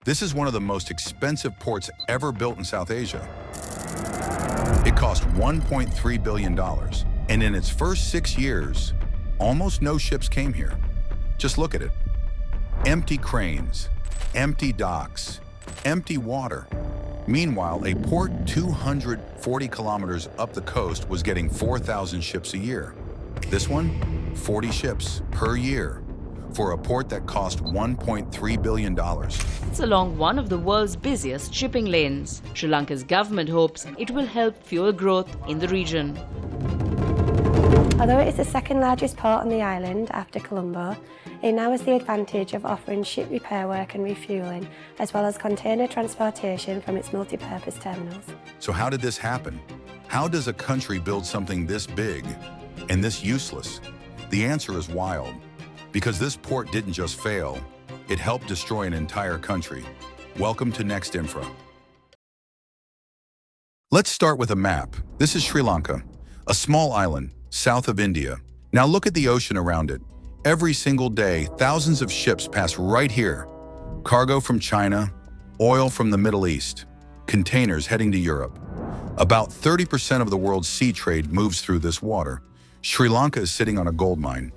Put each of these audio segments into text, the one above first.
This is one of the most expensive ports ever built in South Asia. It cost $1.3 billion, and in its first 6 years, almost no ships came here. Just look at it. Empty cranes, empty docks, empty water. Meanwhile, a port 240 kilometers up the coast was getting 4,000 ships a year. This one, 40 ships per year for a port that cost $1.3 billion. It's along one of the world's busiest shipping lanes. Sri Lanka's government hopes it will help fuel growth in the region. Although it is the second largest port on the island after Colombo, it now has the advantage of offering ship repair work and refuelling, as well as container transportation from its multi-purpose terminals. So how did this happen? How does a country build something this big and this useless? The answer is wild. Because this port didn't just fail, it helped destroy an entire country. Welcome to NextInfra. Let's start with a map. This is Sri Lanka, a small island south of India. Now look at the ocean around it. Every single day, thousands of ships pass right here. Cargo from China, oil from the Middle East, containers heading to Europe. About 30% of the world's sea trade moves through this water. Sri Lanka is sitting on a gold mine,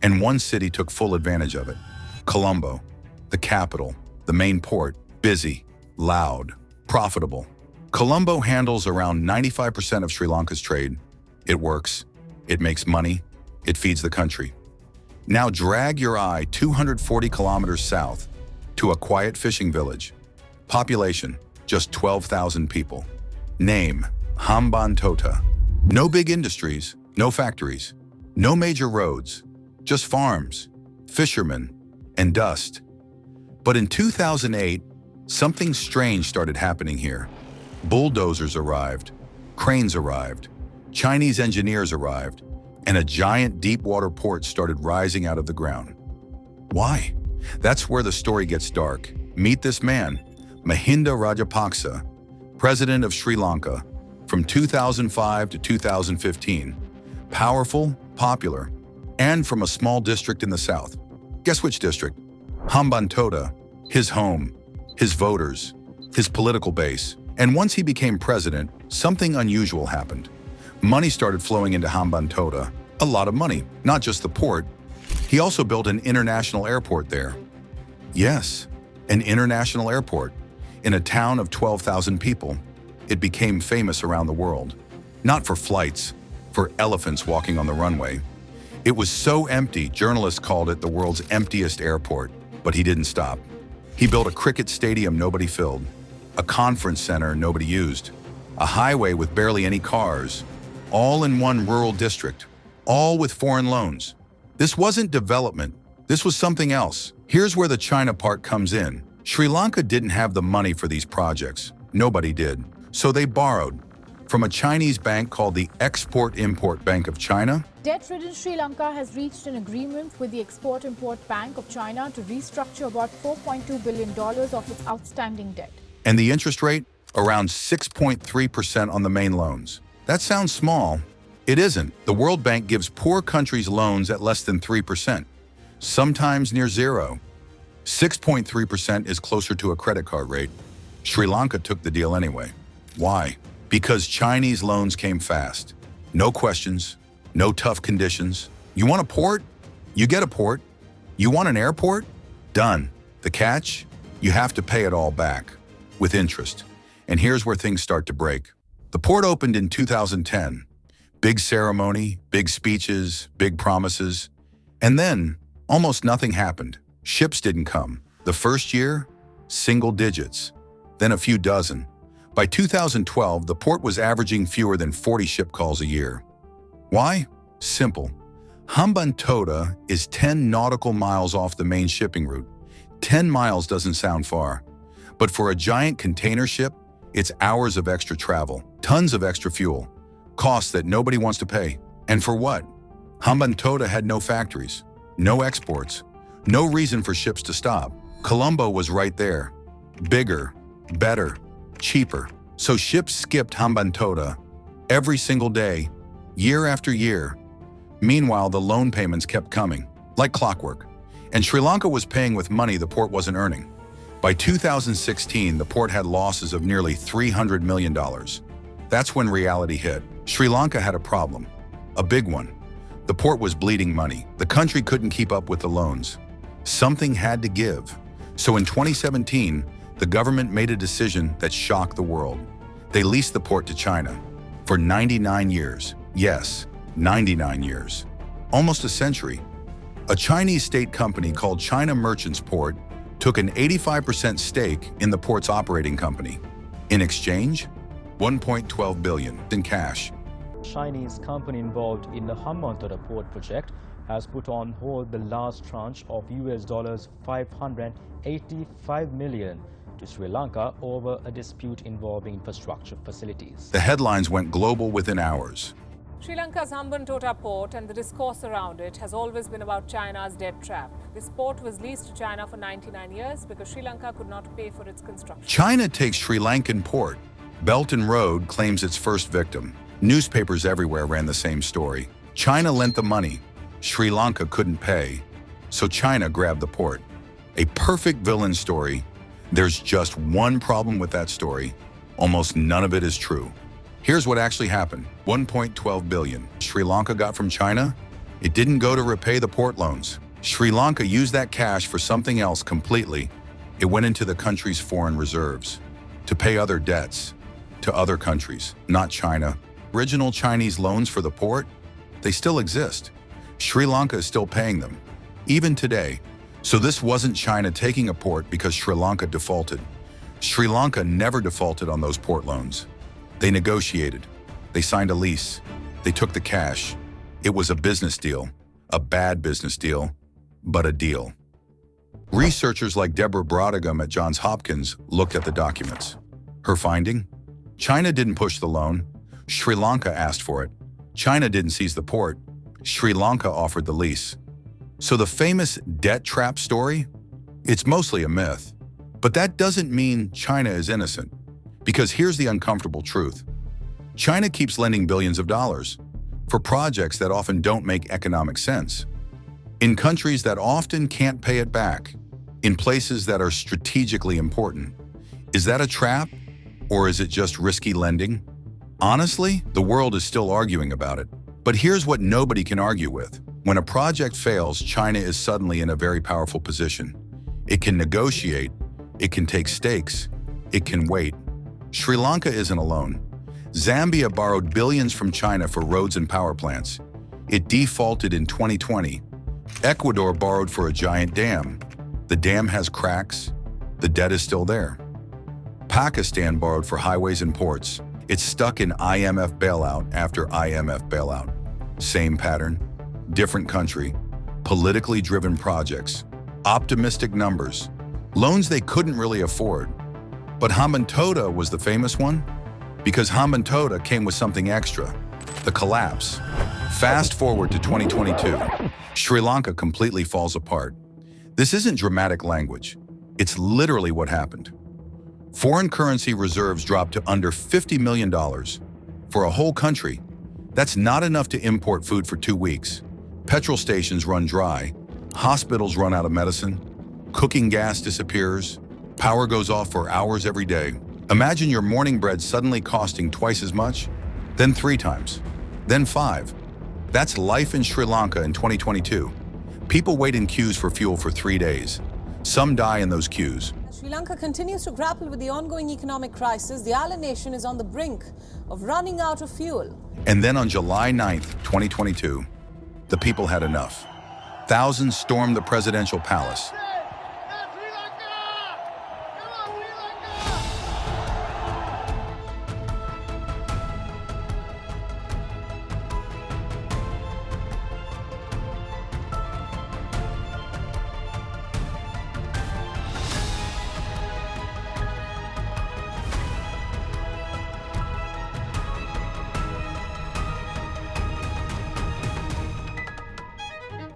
and one city took full advantage of it. Colombo, the capital, the main port, busy, loud, profitable. Colombo handles around 95% of Sri Lanka's trade. It works, it makes money, it feeds the country. Now drag your eye 240 kilometers south to a quiet fishing village. Population, just 12,000 people. Name, Hambantota. No big industries, no factories, no major roads, just farms, fishermen, and dust. But in 2008, something strange started happening here. Bulldozers arrived, cranes arrived, Chinese engineers arrived, and a giant deep-water port started rising out of the ground. Why? That's where the story gets dark. Meet this man, Mahinda Rajapaksa, president of Sri Lanka from 2005 to 2015. Powerful, popular, and from a small district in the south. Guess which district? Hambantota, his home, his voters, his political base. And once he became president, something unusual happened. Money started flowing into Hambantota, a lot of money, not just the port. He also built an international airport there. Yes, an international airport. In a town of 12,000 people, it became famous around the world. Not for flights, for elephants walking on the runway. It was so empty, journalists called it the world's emptiest airport. But he didn't stop. He built a cricket stadium nobody filled, a conference center nobody used, a highway with barely any cars, all in one rural district, all with foreign loans. This wasn't development, this was something else. Here's where the China part comes in. Sri Lanka didn't have the money for these projects. Nobody did. So they borrowed from a Chinese bank called the Export-Import Bank of China. Debt-ridden Sri Lanka has reached an agreement with the Export-Import Bank of China to restructure about $4.2 billion of its outstanding debt. And the interest rate? Around 6.3% on the main loans. That sounds small. It isn't. The World Bank gives poor countries loans at less than 3%, sometimes near zero. 6.3% is closer to a credit card rate. Sri Lanka took the deal anyway. Why? Because Chinese loans came fast. No questions, no tough conditions. You want a port? You get a port. You want an airport? Done. The catch? You have to pay it all back, with interest. And here's where things start to break. The port opened in 2010. Big ceremony, big speeches, big promises. And then, almost nothing happened. Ships didn't come. The first year, single digits. Then a few dozen. By 2012, the port was averaging fewer than 40 ship calls a year. Why? Simple. Hambantota is 10 nautical miles off the main shipping route. 10 miles doesn't sound far. But for a giant container ship, it's hours of extra travel, tons of extra fuel, costs that nobody wants to pay. And for what? Hambantota had no factories, no exports, no reason for ships to stop. Colombo was right there. Bigger, better, cheaper. So ships skipped Hambantota every single day, year after year. Meanwhile, the loan payments kept coming, like clockwork. And Sri Lanka was paying with money the port wasn't earning. By 2016, the port had losses of nearly $300 million. That's when reality hit. Sri Lanka had a problem, a big one. The port was bleeding money. The country couldn't keep up with the loans. Something had to give. So in 2017, the government made a decision that shocked the world. They leased the port to China for 99 years. Yes, 99 years. Almost a century. A Chinese state company called China Merchants Port took an 85% stake in the port's operating company. In exchange, $1.12 billion in cash. Chinese company involved in the Hambantota Port project has put on hold the last tranche of $585 million to Sri Lanka over a dispute involving infrastructure facilities. The headlines went global within hours. Sri Lanka's Hambantota Port and the discourse around it has always been about China's debt trap. This port was leased to China for 99 years because Sri Lanka could not pay for its construction. China takes Sri Lankan port. Belt and Road claims its first victim. Newspapers everywhere ran the same story. China lent the money. Sri Lanka couldn't pay. So China grabbed the port. A perfect villain story. There's just one problem with that story. Almost none of it is true. Here's what actually happened. $1.12 billion Sri Lanka got from China. It didn't go to repay the port loans. Sri Lanka used that cash for something else completely. It went into the country's foreign reserves to pay other debts to other countries, not China. Original Chinese loans for the port, they still exist. Sri Lanka is still paying them, even today. So this wasn't China taking a port because Sri Lanka defaulted. Sri Lanka never defaulted on those port loans. They negotiated. They signed a lease. They took the cash. It was a business deal, a bad business deal, but a deal. Researchers like Deborah Brodegum at Johns Hopkins looked at the documents. Her finding? China didn't push the loan. Sri Lanka asked for it. China didn't seize the port. Sri Lanka offered the lease. So the famous debt trap story? It's mostly a myth. But that doesn't mean China is innocent. Because here's the uncomfortable truth. China keeps lending billions of dollars for projects that often don't make economic sense, in countries that often can't pay it back, in places that are strategically important. Is that a trap? Or is it just risky lending? Honestly, the world is still arguing about it. But here's what nobody can argue with. When a project fails, China is suddenly in a very powerful position. It can negotiate, it can take stakes, it can wait. Sri Lanka isn't alone. Zambia borrowed billions from China for roads and power plants. It defaulted in 2020. Ecuador borrowed for a giant dam. The dam has cracks. The debt is still there. Pakistan borrowed for highways and ports. It's stuck in IMF bailout after IMF bailout. Same pattern, different country, politically driven projects, optimistic numbers, loans they couldn't really afford. But Hambantota was the famous one because Hambantota came with something extra, the collapse. Fast forward to 2022, Sri Lanka completely falls apart. This isn't dramatic language. It's literally what happened. Foreign currency reserves dropped to under $50 million. For a whole country, that's not enough to import food for 2 weeks. Petrol stations run dry, hospitals run out of medicine, cooking gas disappears, power goes off for hours every day. Imagine your morning bread suddenly costing twice as much, then 3 times, then 5. That's life in Sri Lanka in 2022. People wait in queues for fuel for 3 days. Some die in those queues. Sri Lanka continues to grapple with the ongoing economic crisis. The island nation is on the brink of running out of fuel. And then on July 9th, 2022, the people had enough. Thousands stormed the presidential palace.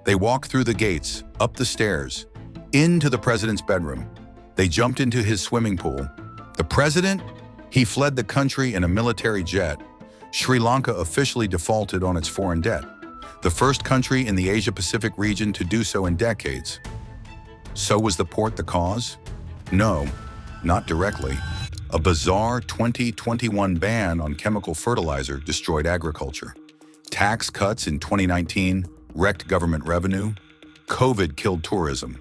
They walked through the gates, up the stairs, into the president's bedroom. They jumped into his swimming pool. The president, he fled the country in a military jet. Sri Lanka officially defaulted on its foreign debt, the first country in the Asia-Pacific region to do so in decades. So was the port the cause? No, not directly. A bizarre 2021 ban on chemical fertilizer destroyed agriculture. Tax cuts in 2019 wrecked government revenue. COVID killed tourism.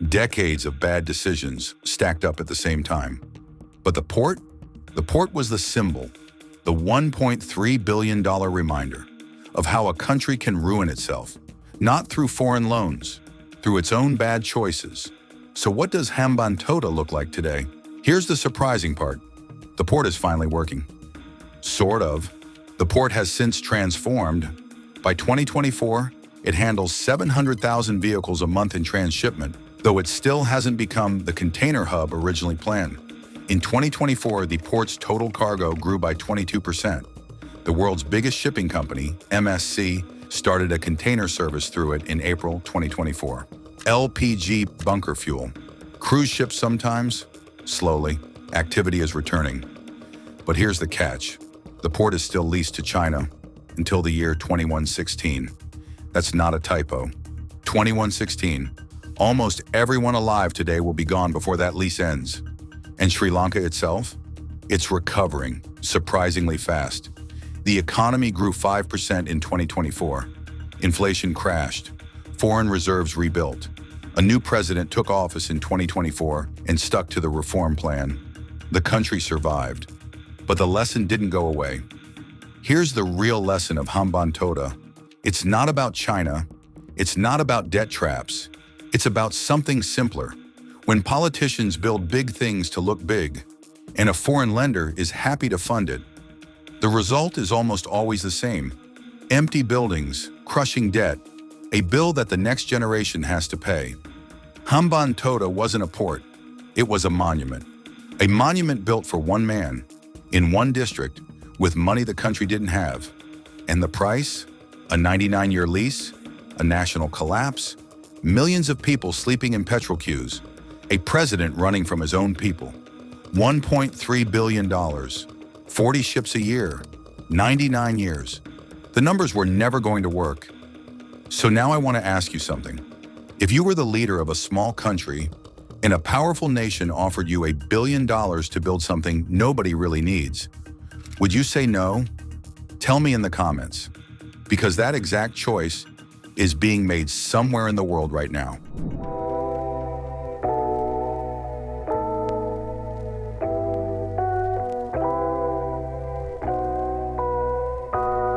Decades of bad decisions stacked up at the same time. But the port? The port was the symbol, the $1.3 billion reminder of how a country can ruin itself, not through foreign loans, through its own bad choices. So what does Hambantota look like today? Here's the surprising part. The port is finally working. Sort of. The port has since transformed. By 2024, it handles 700,000 vehicles a month in transshipment, though it still hasn't become the container hub originally planned. In 2024, the port's total cargo grew by 22%. The world's biggest shipping company, MSC, started a container service through it in April 2024. LPG bunker fuel. Cruise ships sometimes. Slowly, activity is returning. But here's the catch. The port is still leased to China until the year 2116. That's not a typo. 2116. Almost everyone alive today will be gone before that lease ends. And Sri Lanka itself? It's recovering surprisingly fast. The economy grew 5% in 2024. Inflation crashed. Foreign reserves rebuilt. A new president took office in 2024 and stuck to the reform plan. The country survived. But the lesson didn't go away. Here's the real lesson of Hambantota. It's not about China. It's not about debt traps. It's about something simpler. When politicians build big things to look big, and a foreign lender is happy to fund it, the result is almost always the same. Empty buildings, crushing debt, a bill that the next generation has to pay. Hambantota wasn't a port. It was a monument. A monument built for one man, in one district, with money the country didn't have. And the price? A 99-year lease? A national collapse? Millions of people sleeping in petrol queues. A president running from his own people. $1.3 billion. 40 ships a year. 99 years. The numbers were never going to work. So now I want to ask you something. If you were the leader of a small country and a powerful nation offered you $1 billion to build something nobody really needs, would you say no? Tell me in the comments, because that exact choice is being made somewhere in the world right now.